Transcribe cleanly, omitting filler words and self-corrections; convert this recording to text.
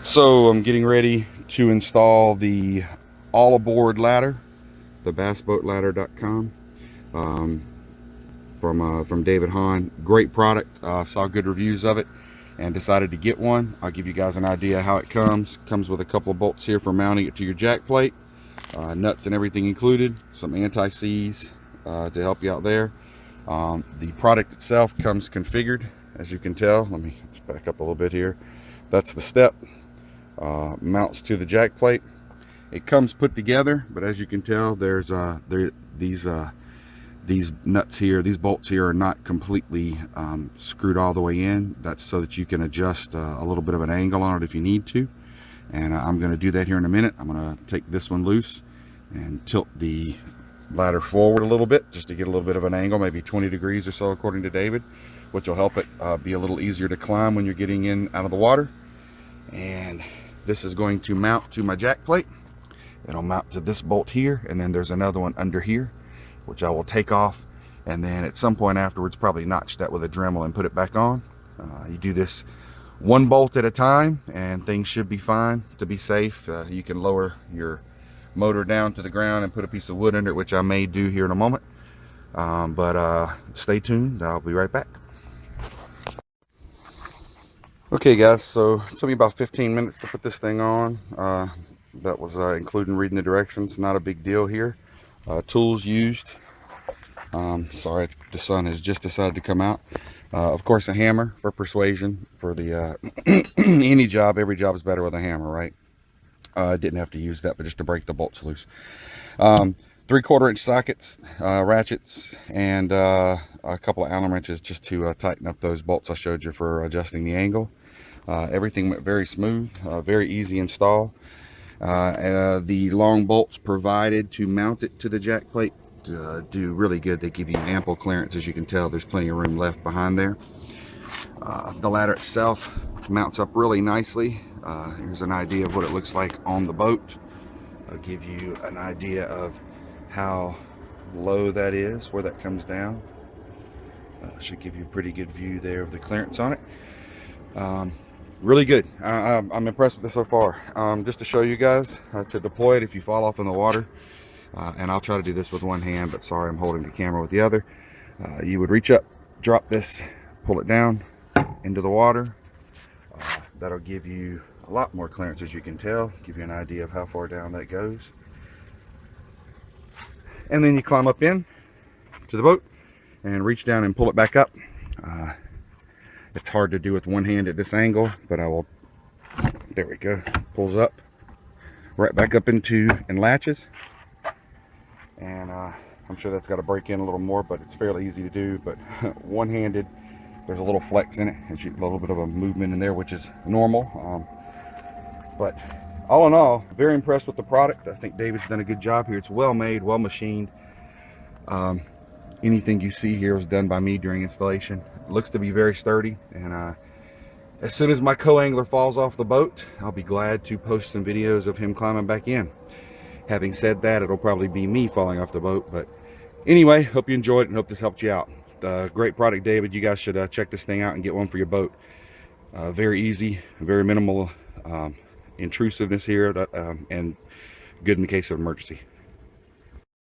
So I'm getting ready to install the all aboard ladder, the bassboatladder.com, um, from David Hahn. Great product. Saw good reviews of it and decided to get one. I'll give you guys an idea how it comes. Comes with a couple of bolts here for mounting it to your jack plate, nuts and everything included, some anti-seize to help you out there. The product itself comes configured, as you can tell. Let me just back up a little bit here. That's the step. Mounts to the jack plate. It comes put together, but as you can tell, there's these nuts here, these bolts here are not completely screwed all the way in. That's so that you can adjust a little bit of an angle on it if you need to. And I'm going to do that here in a minute. I'm going to take this one loose and tilt the ladder forward a little bit just to get a little bit of an angle, maybe 20 degrees or so according to David, which will help it be a little easier to climb when you're getting in out of the water. And this is going to mount to my jack plate. It'll mount to this bolt here, and then there's another one under here, which I will take off, and then at some point afterwards probably notch that with a Dremel and put it back on. You do this one bolt at a time and things should be fine. To be safe, you can lower your motor down to the ground and put a piece of wood under it, which I may do here in a moment. But stay tuned, I'll be right back. Okay guys, so it took me about 15 minutes to put this thing on. That was including reading the directions. Not a big deal here. Tools used. Sorry, the sun has just decided to come out. Of course, a hammer for persuasion. For the any job, every job is better with a hammer, right? I didn't have to use that, but just to break the bolts loose. 3/4 inch sockets, ratchets, and a couple of Allen wrenches just to tighten up those bolts I showed you for adjusting the angle. Everything went very smooth, very easy install. The long bolts provided to mount it to the jack plate do really good. They give you ample clearance. As you can tell, there's plenty of room left behind there. The ladder itself mounts up really nicely. Here's an idea of what it looks like on the boat. I'll give you an idea of how low that is, where that comes down. Should give you a pretty good view there of the clearance on it. Really good. I'm impressed with this so far. Just to show you guys how to deploy it if you fall off in the water, and I'll try to do this with one hand, but sorry, I'm holding the camera with the other. You would reach up, drop this, pull it down into the water. That'll give you a lot more clearance, as you can tell, give you an idea of how far down that goes. And then you climb up in to the boat and reach down and pull it back up. It's hard to do with one hand at this angle, but I will. There we go. Pulls up right back up into and latches. And I'm sure that's got to break in a little more, but it's fairly easy to do. But one-handed, there's a little flex in it, and a little bit of a movement in there, which is normal. But all in all, very impressed with the product. I think David's done a good job here. It's well made, well machined. Anything you see here was done by me during installation. It looks to be very sturdy, and as soon as my co-angler falls off the boat, I'll be glad to post some videos of him climbing back in. Having said that, it'll probably be me falling off the boat, but anyway, hope you enjoyed it and hope this helped you out. Great product, David. You guys should check this thing out and get one for your boat. Very easy, very minimal intrusiveness here, and good in the case of emergency.